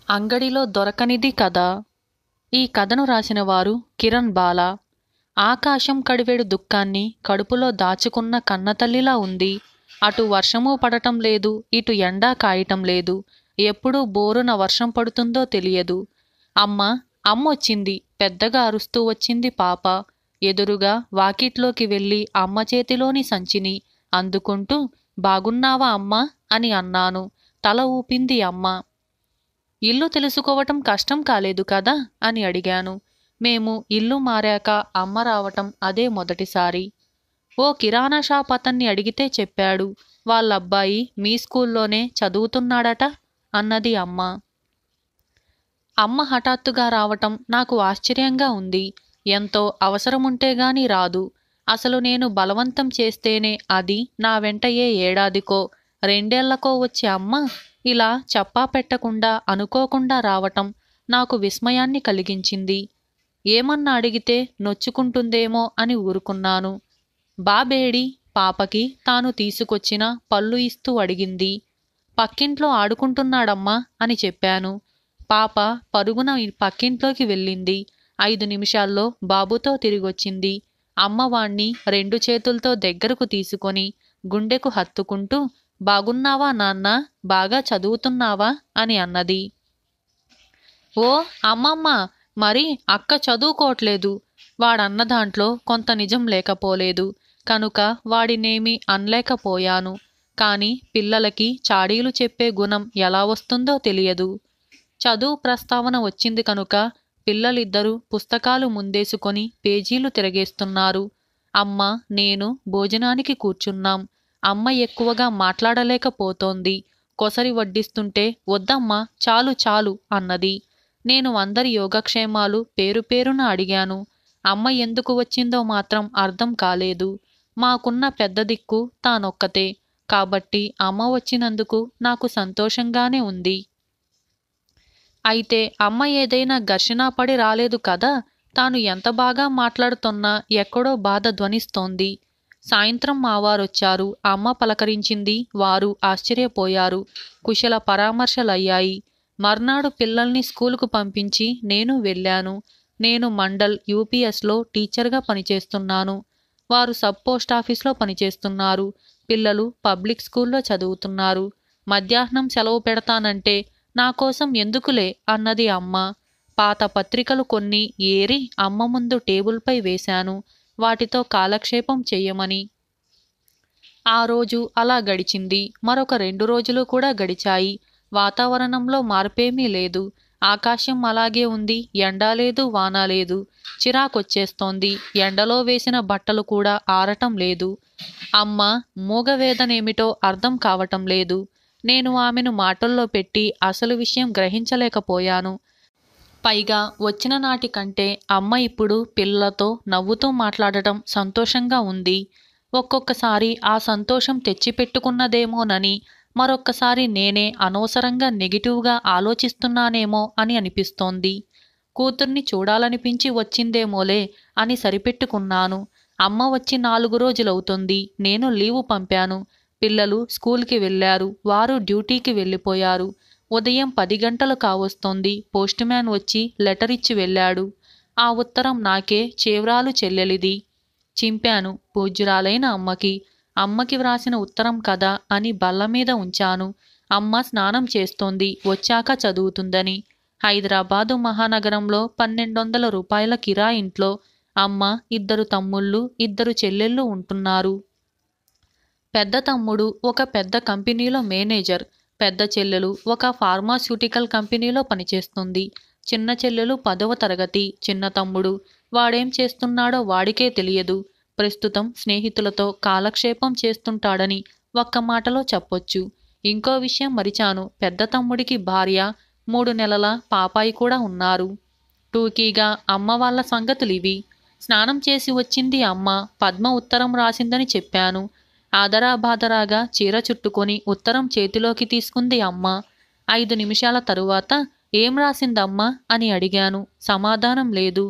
అంగడిలో దొరకనిది కథ. ఈ కథను రాసిన వారు కిరణ్ బాల. ఆకాశం కడివెడు దుఃఖాన్ని కడుపులో దాచుకున్న కన్నతల్లిలా ఉంది. అటు వర్షమూ పడటం లేదు, ఇటు ఎండా కాయటం లేదు. ఎప్పుడు బోరున వర్షం పడుతుందో తెలియదు. అమ్మొచ్చింది. పెద్దగా అరుస్తూ వచ్చింది పాప. ఎదురుగా వాకిట్లోకి వెళ్ళి అమ్మ చేతిలోని సంచిని అందుకుంటూ బాగున్నావా అమ్మా అని అన్నాను. తల ఊపింది అమ్మ. ఇల్లు తెలుసుకోవటం కష్టం కాలేదు కదా అని అడిగాను. మేము ఇల్లు మారాక అమ్మ రావటం అదే మొదటిసారి. ఓ కిరాణా షాప్ అతన్ని అడిగితే చెప్పాడు, వాళ్ళబ్బాయి మీ స్కూల్లోనే చదువుతున్నాడట అన్నది అమ్మ. అమ్మ హఠాత్తుగా రావటం నాకు ఆశ్చర్యంగా ఉంది. ఎంతో అవసరముంటే గాని రాదు. అసలు నేను బలవంతం చేస్తేనే అది నా వెంట ఏ ఏడాదికో రెండేళ్లకో వచ్చే అమ్మ ఇలా చెప్పా పెట్టకుండా అనుకోకుండా రావటం నాకు విస్మయాన్ని కలిగించింది. ఏమన్నా అడిగితే నొచ్చుకుంటుందేమో అని ఊరుకున్నాను. బాబేడి పాపకి తాను తీసుకొచ్చిన పళ్ళు ఇస్తూ అడిగింది. పక్కింట్లో ఆడుకుంటున్నాడమ్మా అని చెప్పాను. పాప పరుగున పక్కింట్లోకి వెళ్ళింది. 5 నిమిషాల్లో బాబుతో తిరిగొచ్చింది. అమ్మవాణ్ణి 2 చేతులతో దగ్గరకు తీసుకొని గుండెకు హత్తుకుంటూ బాగున్నావా నాన్నా, బాగా చదువుతున్నావా అని అన్నది. ఓ అమ్మమ్మ, మరి అక్క చదువుకోవట్లేదు. వాడన్న దాంట్లో కొంత నిజం లేకపోలేదు కనుక వాడినేమీ అనలేకపోయాను. కాని పిల్లలకి చాడీలు చెప్పే గుణం ఎలా వస్తుందో తెలియదు. చదువు ప్రస్తావన వచ్చింది కనుక పిల్లలిద్దరూ పుస్తకాలు ముందేసుకొని పేజీలు తిరగేస్తున్నారు. అమ్మ నేను భోజనానికి కూర్చున్నాం. అమ్మ ఎక్కువగా మాట్లాడలేకపోతోంది. కొసరి వడ్డిస్తుంటే వద్దమ్మా, చాలు చాలు అన్నది. నేను అందరి యోగక్షేమాలు పేరు పేరున అడిగాను. అమ్మ ఎందుకు వచ్చిందో మాత్రం అర్థం కాలేదు. మాకున్న పెద్ద దిక్కు తానొక్కతే కాబట్టి అమ్మ వచ్చినందుకు నాకు సంతోషంగానే ఉంది. అయితే అమ్మ ఏదైనా ఘర్షణ పడి రాలేదు కదా. తాను ఎంత బాగా మాట్లాడుతున్నా ఎక్కడో బాధ ధ్వనిస్తోంది. సాయంత్రం మావారొచ్చారు. అమ్మ పలకరించింది. వారు ఆశ్చర్యపోయారు. కుశల పరామర్శలయ్యాయి. మర్నాడు పిల్లల్ని స్కూలుకు పంపించి నేను వెళ్ళాను. నేను మండల్ యూపీఎస్లో టీచర్గా పనిచేస్తున్నాను. వారు సబ్ పోస్టాఫీస్లో పనిచేస్తున్నారు. పిల్లలు పబ్లిక్ స్కూల్లో చదువుతున్నారు. మధ్యాహ్నం సెలవు పెడతానంటే నా కోసం ఎందుకులే అన్నది అమ్మ. పాత పత్రికలు కొన్ని ఏరి అమ్మ ముందు టేబుల్పై వేశాను, వాటితో కాలక్షేపం చెయ్యమని. ఆ రోజు అలా గడిచింది. మరొక 2 రోజులు కూడా గడిచాయి. వాతావరణంలో మార్పేమీ లేదు. ఆకాశం అలాగే ఉంది. ఎండా లేదు, వాన లేదు. చిరాకొచ్చేస్తోంది. ఎండలో వేసిన బట్టలు కూడా ఆరటం లేదు. అమ్మ మూగవేదనేమిటో అర్థం కావటం లేదు. నేను ఆమెను మాటల్లో పెట్టి అసలు విషయం గ్రహించలేకపోయాను. పైగా వచ్చిన నాటికంటే అమ్మ ఇప్పుడు పిల్లలతో నవ్వుతూ మాట్లాడటం సంతోషంగా ఉంది. ఒక్కొక్కసారి ఆ సంతోషం తెచ్చిపెట్టుకున్నదేమోనని, మరొక్కసారి నేనే అనవసరంగా నెగిటివ్గా ఆలోచిస్తున్నానేమో అని అనిపిస్తోంది. కూతుర్ని చూడాలనిపించి వచ్చిందేమోలే అని సరిపెట్టుకున్నాను. అమ్మ వచ్చి 4 రోజులవుతుంది. నేను లీవు పంపాను. పిల్లలు స్కూల్కి వెళ్ళారు. వారు డ్యూటీకి వెళ్ళిపోయారు. ఉదయం 10 గంటలు కావస్తోంది. పోస్టుమ్యాన్ వచ్చి లెటర్ ఇచ్చి వెళ్ళాడు. ఆ ఉత్తరం నాకే చేవ్రాలు చెల్లెలిది. చింపాను పూజ్యురాలైన అమ్మకి. అమ్మకి వ్రాసిన ఉత్తరం కదా అని బల్లమీద ఉంచాను. అమ్మ స్నానం చేస్తోంది. వచ్చాక చదువుతుందని. హైదరాబాదు మహానగరంలో 1200 రూపాయల కిరాయింట్లో అమ్మ, 2 తమ్ముళ్ళు, 2 చెల్లెళ్ళు ఉంటున్నారు. పెద్ద తమ్ముడు ఒక పెద్ద కంపెనీలో మేనేజర్. పెద్ద చెల్లెలు ఒక ఫార్మాస్యూటికల్ కంపెనీలో పనిచేస్తుంది. చిన్న చెల్లెలు 10వ తరగతి. చిన్న తమ్ముడు వాడేం చేస్తున్నాడో వాడికే తెలియదు. ప్రస్తుతం స్నేహితులతో కాలక్షేపం చేస్తుంటాడని ఒక్క మాటలో చెప్పొచ్చు. ఇంకో విషయం మరిచాను. పెద్ద తమ్ముడికి భార్య, 3 నెలల పాపాయి కూడా ఉన్నారు. టూకీగా అమ్మ వాళ్ళ సంగతులివి. స్నానం చేసి వచ్చింది అమ్మ. పద్మ ఉత్తరం రాసిందని చెప్పాను. ఆదరాబాదరాగా చీర చుట్టుకొని ఉత్తరం చేతిలోకి తీసుకుంది అమ్మ. 5 నిమిషాల తరువాత ఏం రాసిందమ్మా అని అడిగాను. సమాధానం లేదు.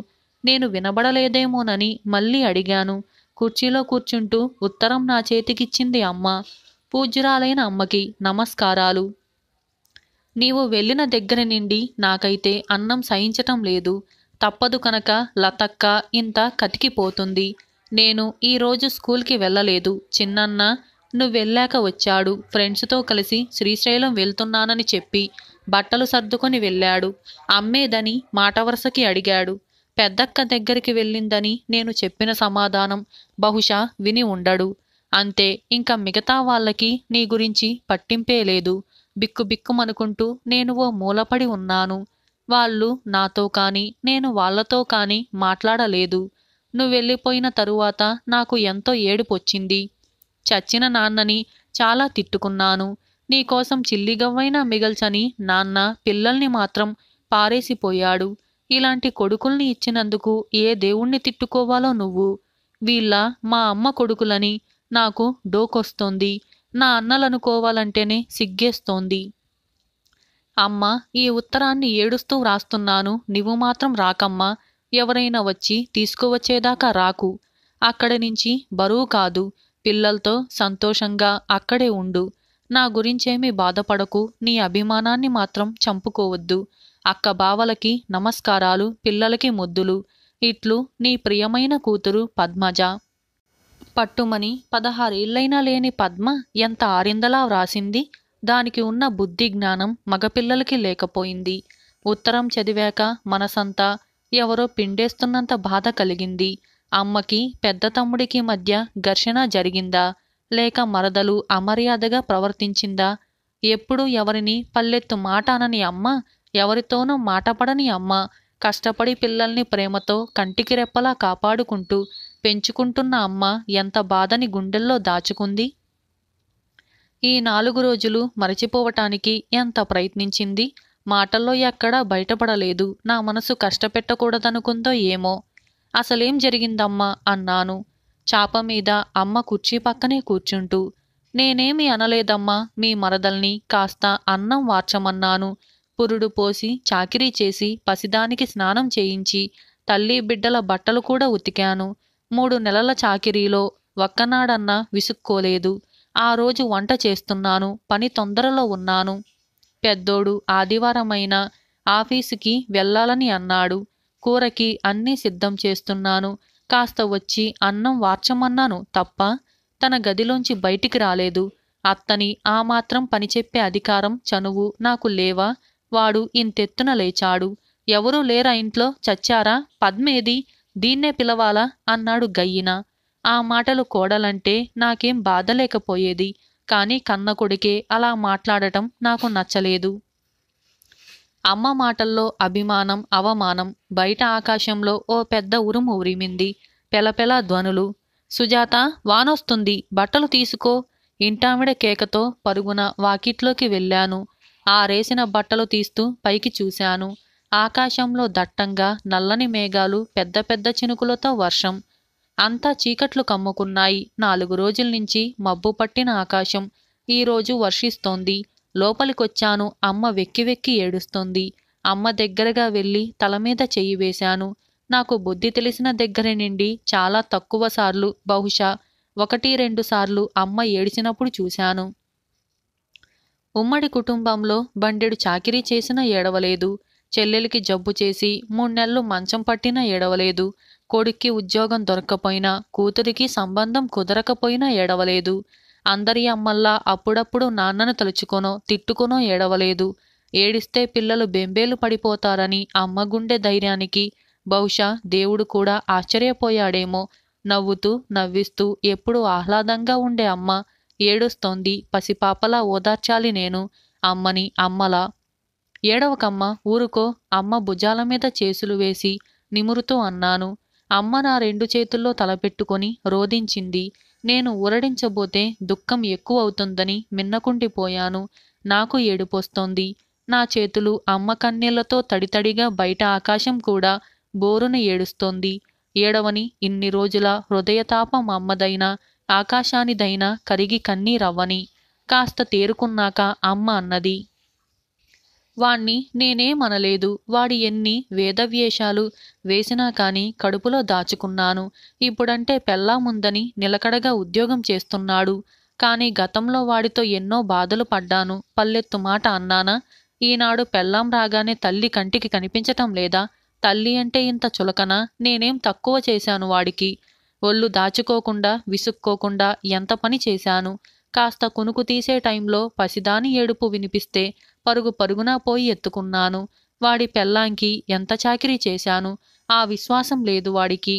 నేను వినబడలేదేమోనని మళ్ళీ అడిగాను. కుర్చీలో కూర్చుంటూ ఉత్తరం నా చేతికిచ్చింది అమ్మ. పూజ్యురాలైన అమ్మకి నమస్కారాలు. నీవు వెళ్ళిన దగ్గర నుండి నాకైతే అన్నం సహించటం లేదు. తప్పదు కనుక లతక్క ఇంత కతికిపోతుంది. నేను ఈరోజు స్కూల్కి వెళ్ళలేదు. చిన్నన్న నువ్వెళ్ళాక వచ్చాడు. ఫ్రెండ్స్తో కలిసి శ్రీశైలం వెళ్తున్నానని చెప్పి బట్టలు సర్దుకొని వెళ్ళాడు. అమ్మేదని మాట వరుసకి అడిగాడు. పెద్దక్క దగ్గరికి వెళ్ళిందని నేను చెప్పిన సమాధానం బహుశా విని ఉండడు. అంతే, ఇంకా మిగతా వాళ్ళకి నీ గురించి పట్టింపే లేదు. బిక్కుబిక్కుమనుకుంటూ నేను ఓ మూలపడి ఉన్నాను. వాళ్ళు నాతో కానీ నేను వాళ్లతో కానీ మాట్లాడలేదు. నువ్వెళ్ళిపోయిన తరువాత నాకు ఎంతో ఏడుపొచ్చింది. చచ్చిన నాన్నని చాలా తిట్టుకున్నాను. నీకోసం చిల్లిగవ్వైనా మిగల్చని నాన్న పిల్లల్ని మాత్రం పారేసిపోయాడు. ఇలాంటి కొడుకుల్ని ఇచ్చినందుకు ఏ దేవుణ్ణి తిట్టుకోవాలో నువ్వు. వీళ్ళ మా అమ్మ కొడుకులని నాకు డోకొస్తోంది. నా అన్నలనుకోవాలంటేనే సిగ్గేస్తోంది. అమ్మ, ఈ ఉత్తరాన్ని ఏడుస్తూ వ్రాస్తున్నాను. నువ్వు మాత్రం రాకమ్మా. ఎవరైనా వచ్చి తీసుకువచ్చేదాకా రాకు. అక్కడి నుంచి బరువు కాదు. పిల్లలతో సంతోషంగా అక్కడే ఉండు. నా గురించేమీ బాధపడకు. నీ అభిమానాన్ని మాత్రం చంపుకోవద్దు. అక్క బావలకి నమస్కారాలు, పిల్లలకి ముద్దులు. ఇట్లు నీ ప్రియమైన కూతురు పద్మజ. పట్టుమని 16 ఏళ్లైనా లేని పద్మ ఎంత ఆరిందలా వ్రాసింది. దానికి ఉన్న బుద్ధి జ్ఞానం మగపిల్లలకి లేకపోయింది. ఉత్తరం చదివాక మనసంతా ఎవరో పిండేస్తున్నంత బాధ కలిగింది. అమ్మకి పెద్ద తమ్ముడికి మధ్య ఘర్షణ జరిగిందా, లేక మరదలు అమర్యాదగా ప్రవర్తించిందా? ఎప్పుడూ ఎవరిని పల్లెత్తు మాట అనని అమ్మ, ఎవరితోనూ మాటపడని అమ్మ, కష్టపడి పిల్లల్ని ప్రేమతో కంటికి రెప్పలా కాపాడుకుంటూ పెంచుకుంటున్న అమ్మ ఎంత బాధని గుండెల్లో దాచుకుంది. ఈ 4 రోజులు మరచిపోవటానికి ఎంత ప్రయత్నించింది. మాటల్లో ఎక్కడా బయటపడలేదు. నా మనసు కష్టపెట్టకూడదనుకుందో ఏమో. అసలేం జరిగిందమ్మా అన్నాను చాప మీద అమ్మ కుర్చీ పక్కనే కూర్చుంటూ. నేనేమీ అనలేదమ్మా. మీ మరదల్ని కాస్త అన్నం వార్చమన్నాను. పురుడు పోసి చాకిరీ చేసి పసిదానికి స్నానం చేయించి తల్లి బిడ్డల బట్టలు కూడా ఉతికాను. 3 నెలల చాకిరీలో ఒక్కనాడన్నా విసుక్కోలేదు. ఆ రోజు వంట చేస్తున్నాను. పని తొందరలో ఉన్నాను. పెద్దోడు ఆదివారమైనా ఆఫీసుకి వెళ్ళాలని అన్నాడు. కూరకి అన్నీ సిద్ధం చేస్తున్నాను. కాస్త వచ్చి అన్నం వార్చమన్నాను తప్ప తన గదిలోంచి బయటికి రాలేదు. అత్తని ఆ మాత్రం పని చెప్పే అధికారం, చనువు నాకు లేవా? వాడు ఇంతెత్తున లేచాడు. ఎవరూ లేరా ఇంట్లో? చచ్చారా? పద్మేది? దీన్నే పిలవాలా అన్నాడు గయ్యిన. ఆ మాటలు కోడలంటే నాకేం బాధలేకపోయేది. కానీ కన్న కొడుకే అలా మాట్లాడటం నాకు నచ్చలేదు. అమ్మ మాటల్లో అభిమానం, అవమానం. బయట ఆకాశంలో ఓ పెద్ద ఉరుము ఉరిమింది. పెలపెల ధ్వనులు. సుజాత, వానొస్తుంది, బట్టలు తీసుకో. ఇంటావిడ కేకతో పరుగున వాకిట్లోకి వెళ్ళాను. ఆరేసిన బట్టలు తీస్తూ పైకి చూశాను. ఆకాశంలో దట్టంగా నల్లని మేఘాలు, పెద్ద పెద్ద చినుకులతో వర్షం. అంతా చీకట్లు కమ్ముకున్నాయి. 4 రోజుల నుంచి మబ్బు పట్టిన ఆకాశం ఈరోజు వర్షిస్తోంది. లోపలికొచ్చాను. అమ్మ వెక్కి వెక్కి ఏడుస్తోంది. అమ్మ దగ్గరగా వెళ్ళి తలమీద చెయ్యి వేశాను. నాకు బుద్ధి తెలిసిన దగ్గర నుండి చాలా తక్కువ సార్లు, బహుశా 1-2 సార్లు అమ్మ ఏడిచినప్పుడు చూశాను. ఉమ్మడి కుటుంబంలో బండెడు చాకిరీ చేసినా ఏడవలేదు. చెల్లెలికి జబ్బు చేసి 3 నెలలు మంచం పట్టినా ఏడవలేదు. కొడుక్కి ఉద్యోగం దొరక్కపోయినా, కూతురికి సంబంధం కుదరకపోయినా ఏడవలేదు. అందరి అమ్మల్లా అప్పుడప్పుడు నాన్నను తలుచుకొనో తిట్టుకొనో ఏడవలేదు. ఏడిస్తే పిల్లలు బెంబేలు పడిపోతారని అమ్మ గుండె ధైర్యానికి బహుశా దేవుడు కూడా ఆశ్చర్యపోయాడేమో. నవ్వుతూ నవ్విస్తూ ఎప్పుడూ ఆహ్లాదంగా ఉండే అమ్మ ఏడుస్తోంది. పసిపాపలా ఓదార్చాలి నేను అమ్మని. అమ్మలా ఏడవకమ్మ, ఊరుకో. అమ్మ భుజాల మీద చేసులు వేసి నిమురుతూ అన్నాను. అమ్మ నా 2 చేతుల్లో తలపెట్టుకొని రోదించింది. నేను ఊరడించబోతే దుఃఖం ఎక్కువవుతుందని మిన్నకుండిపోయాను. నాకు ఏడుపొస్తోంది. నా చేతులు అమ్మ కన్నీళ్లతో తడితడిగా బయట ఆకాశం కూడా బోరున ఏడుస్తోంది. ఏడవని. ఇన్ని రోజుల హృదయతాపం అమ్మదైనా ఆకాశానిదైనా కరిగి కన్నీరవ్వని. కాస్త తేరుకున్నాక అమ్మ అన్నది. వాణ్ణి నేనేమనలేదు. వాడి ఎన్ని వేదవ్యేషాలు వేసినా కాని కడుపులో దాచుకున్నాను. ఇప్పుడంటే పెళ్ళాముందని నిలకడగా ఉద్యోగం చేస్తున్నాడు. కానీ గతంలో వాడితో ఎన్నో బాధలు పడ్డాను. పల్లెత్తు మాట అన్నానా? ఈనాడు పెళ్ళాం రాగానే తల్లి కంటికి కనిపించటం లేదా? తల్లి అంటే ఇంత చులకనా? నేనేం తక్కువ చేశాను వాడికి? ఒళ్ళు దాచుకోకుండా విసుక్కోకుండా ఎంత పని చేశాను. కాస్త కునుకు తీసే టైంలో పసిదాని ఏడుపు వినిపిస్తే పరుగు పరుగున పోయి ఎత్తుకున్నాను. వాడి పెళ్ళాంకి ఎంత చాకిరీ చేశాను. ఆ విశ్వాసం లేదు వాడికి.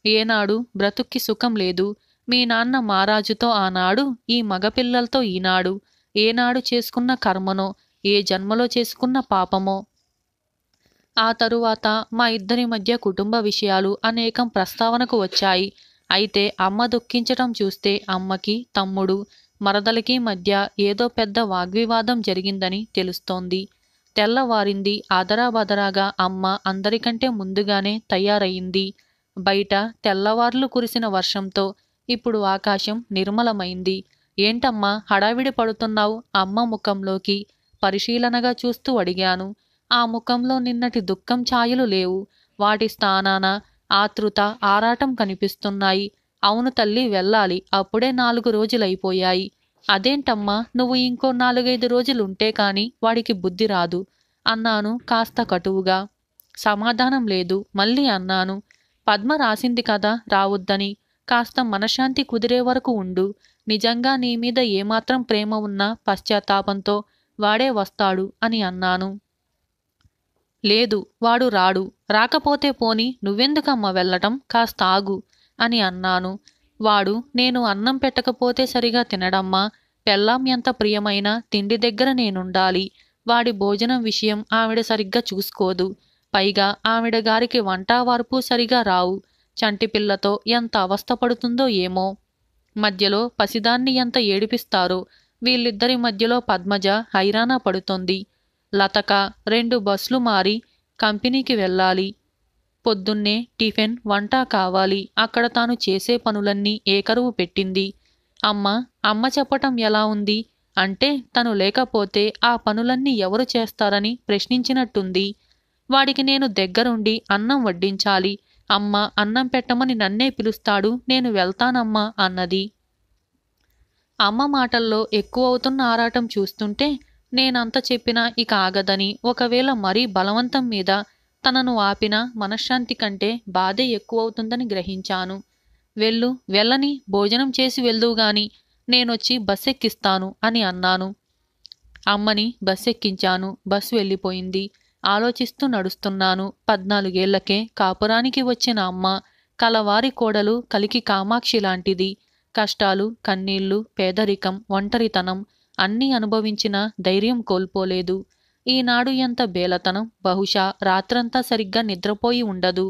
ఏనాడు బ్రతుక్కి సుఖం లేదు. మీ నాన్న మారాజుతో ఆనాడు, ఈ మగపిల్లలతో ఈనాడు. ఏనాడు చేసుకున్న కర్మనో, ఏ జన్మలో చేసుకున్న పాపమో. ఆ తరువాత మా ఇద్దరి మధ్య కుటుంబ విషయాలు అనేకం ప్రస్తావనకు వచ్చాయి. అయితే అమ్మ దుఃఖించటం చూస్తే అమ్మకి, తమ్ముడు, మరదలికి మధ్య ఏదో పెద్ద వాగ్వివాదం జరిగిందని తెలుస్తోంది. తెల్లవారింది. ఆదరాబదరాగా అమ్మ అందరికంటే ముందుగానే తయారయింది. బయట తెల్లవార్లు కురిసిన వర్షంతో ఇప్పుడు ఆకాశం నిర్మలమైంది. ఏంటమ్మా హడావిడి పడుతున్నావు? అమ్మ ముఖంలోకి పరిశీలనగా చూస్తూ అడిగాను. ఆ ముఖంలో నిన్నటి దుఃఖం ఛాయలు లేవు. వాటి స్థానాన ఆతృత, ఆరాటం కనిపిస్తున్నాయి. అవును తల్లి, వెళ్ళాలి. అప్పుడే 4 రోజులైపోయాయి. అదేంటమ్మా, నువ్వు ఇంకో 4-5 రోజులుంటే కాని వాడికి బుద్ధి రాదు అన్నాను కాస్త కటువుగా. సమాధానం లేదు. మళ్ళీ అన్నాను. పద్మ రాసింది కదా రావద్దని. కాస్త మనశ్శాంతి కుదిరే వరకు ఉండు. నిజంగా నీ మీద ఏమాత్రం ప్రేమ ఉన్నా పశ్చాత్తాపంతో వాడే వస్తాడు అని అన్నాను. లేదు, వాడు రాడు. రాకపోతే పోని, నువ్వెందుకమ్మా వెళ్ళటం? కాస్త ఆగు అని అన్నాను. వాడు నేను అన్నం పెట్టకపోతే సరిగా తినడమ్మా. పెళ్ళాం ఎంత ప్రియమైనా తిండి దగ్గర నేనుండాలి. వాడి భోజనం విషయం ఆవిడ సరిగ్గా చూసుకోదు. పైగా ఆవిడ గారికి వంటావార్పు సరిగా రావు. చంటిపిల్లతో ఎంత అవస్థపడుతుందో ఏమో. మధ్యలో పసిదాన్ని ఎంత ఏడిపిస్తారో. వీళ్ళిద్దరి మధ్యలో పద్మజ హైరానా పడుతోంది. లతక 2 బస్లు మారి కంపెనీకి వెళ్ళాలి. పొద్దున్నే టిఫిన్, వంట కావాలి. అక్కడ తాను చేసే పనులన్నీ ఏకరువు పెట్టింది. అమ్మ చెప్పటం ఎలా ఉంది అంటే, తను లేకపోతే ఆ పనులన్నీ ఎవరు చేస్తారని ప్రశ్నించినట్టుంది. వాడికి నేను దగ్గరుండి అన్నం వడ్డించాలి. అమ్మ అన్నం పెట్టమని నన్నే పిలుస్తాడు. నేను వెళ్తానమ్మా అన్నది. అమ్మ మాటల్లో ఎక్కువవుతున్న ఆరాటం చూస్తుంటే నేనంత చెప్పినా ఇక ఆగదని, ఒకవేళ మరీ బలవంతం మీద తనను ఆపినా మనశ్శాంతి కంటే బాధే ఎక్కువవుతుందని గ్రహించాను. వెళ్ళని, భోజనం చేసి వెళ్దువుగాని, నేనొచ్చి బస్సెక్కిస్తాను అని అన్నాను. అమ్మని బస్సెక్కించాను. బస్సు వెళ్ళిపోయింది. ఆలోచిస్తూ నడుస్తున్నాను. 14 ఏళ్లకే కాపురానికి వచ్చిన అమ్మ కలవారి కోడలు కలికి కామాక్షి లాంటిది. కష్టాలు, కన్నీళ్లు, పేదరికం, ఒంటరితనం అన్నీ అనుభవించిన ధైర్యం కోల్పోలేదు. ఈనాడు ఎంత బేలతనం. బహుశా రాత్రంతా సరిగ్గా నిద్రపోయి ఉండదు.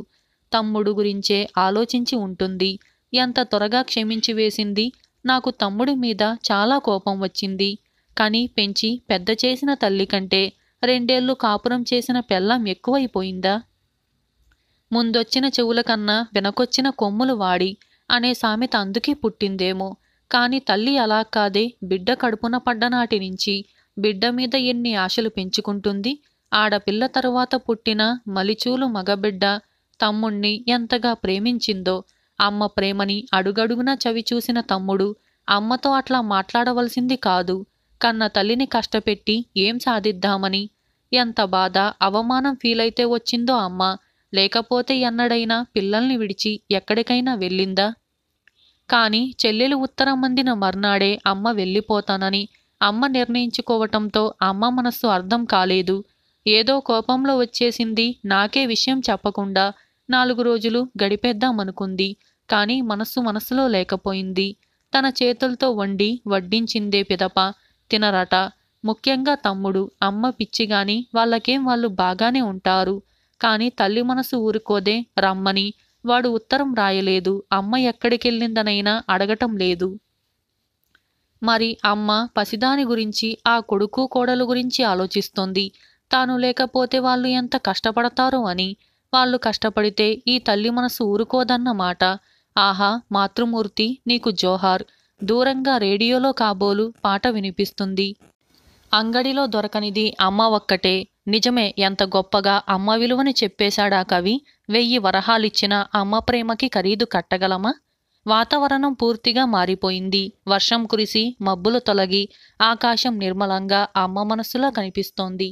తమ్ముడు గురించే ఆలోచించి ఉంటుంది. ఎంత త్వరగా క్షమించి వేసింది. నాకు తమ్ముడి మీద చాలా కోపం వచ్చింది. కానీ పెంచి పెద్ద చేసిన తల్లి కంటే 2 ఏళ్లు కాపురం చేసిన పెళ్ళాం ఎక్కువైపోయిందా? ముందొచ్చిన చెవుల కన్నా వెనకొచ్చిన కొమ్ములు వాడి అనే సామెత అందుకే పుట్టిందేమో. కాని తల్లి అలా కాదే. బిడ్డ కడుపున పడ్డనాటి నుంచి బిడ్డ మీద ఎన్ని ఆశలు పెంచుకుంటుంది. ఆడపిల్ల తరువాత పుట్టిన మలిచూలు మగబిడ్డ తమ్ముణ్ణి ఎంతగా ప్రేమించిందో. అమ్మ ప్రేమని అడుగడుగునా చవిచూసిన తమ్ముడు అమ్మతో అట్లా మాట్లాడవలసింది కాదు. కన్న తల్లిని కష్టపెట్టి ఏం సాధిద్దామని. ఎంత బాధ, అవమానం ఫీలైతే వచ్చిందో అమ్మ. లేకపోతే ఎన్నడైనా పిల్లల్ని విడిచి ఎక్కడికైనా వెళ్ళిందా? కాని చెల్లెలు ఉత్తరం అందిన మర్నాడే అమ్మ వెళ్ళిపోతానని అమ్మ నిర్ణయించుకోవటంతో అమ్మ మనస్సు అర్థం కాలేదు. ఏదో కోపంలో వచ్చేసింది. నాకే విషయం చెప్పకుండా 4 రోజులు గడిపేద్దామనుకుంది. కాని మనస్సులో లేకపోయింది. తన చేతులతో వండి వడ్డించిందే పిదప తినరట. ముఖ్యంగా తమ్ముడు. అమ్మ పిచ్చిగాని వాళ్ళకేం వాళ్ళు బాగానే ఉంటారు. కాని తల్లి మనసు ఊరుకోదే. రమ్మని వాడు ఉత్తరం రాయలేదు. అమ్మ ఎక్కడికెళ్ళిందనైనా అడగటం లేదు. మరి అమ్మ పసిదాని గురించి, ఆ కొడుకు కోడలు గురించి ఆలోచిస్తోంది. తాను లేకపోతే వాళ్ళు ఎంత కష్టపడతారో అని. వాళ్ళు కష్టపడితే ఈ తల్లి మనసు ఊరుకోదన్నమాట. ఆహా మాతృమూర్తి, నీకు జోహార్. దూరంగా రేడియోలో కాబోలు పాట వినిపిస్తుంది. అంగడిలో దొరకనిది అమ్మ ఒక్కటే. నిజమే, ఎంత గొప్పగా అమ్మ విలువని చెప్పేశాడా కవి. 1000 వరహాలిచ్చినా అమ్మ ప్రేమకి ఖరీదు కట్టగలమా? వాతావరణం పూర్తిగా మారిపోయింది. వర్షం కురిసి మబ్బులు తొలగి ఆకాశం నిర్మలంగా అమ్మ మనసులా కనిపిస్తోంది.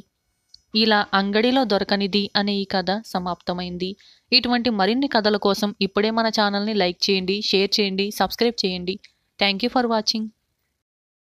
ఇలా అంగడిలో దొరకనిది అనే ఈ కథ సమాప్తమైంది. ఇటువంటి మరిన్ని కథల కోసం ఇప్పుడే మన ఛానల్ని లైక్ చేయండి, షేర్ చేయండి, సబ్స్క్రైబ్ చేయండి. Thank you for watching.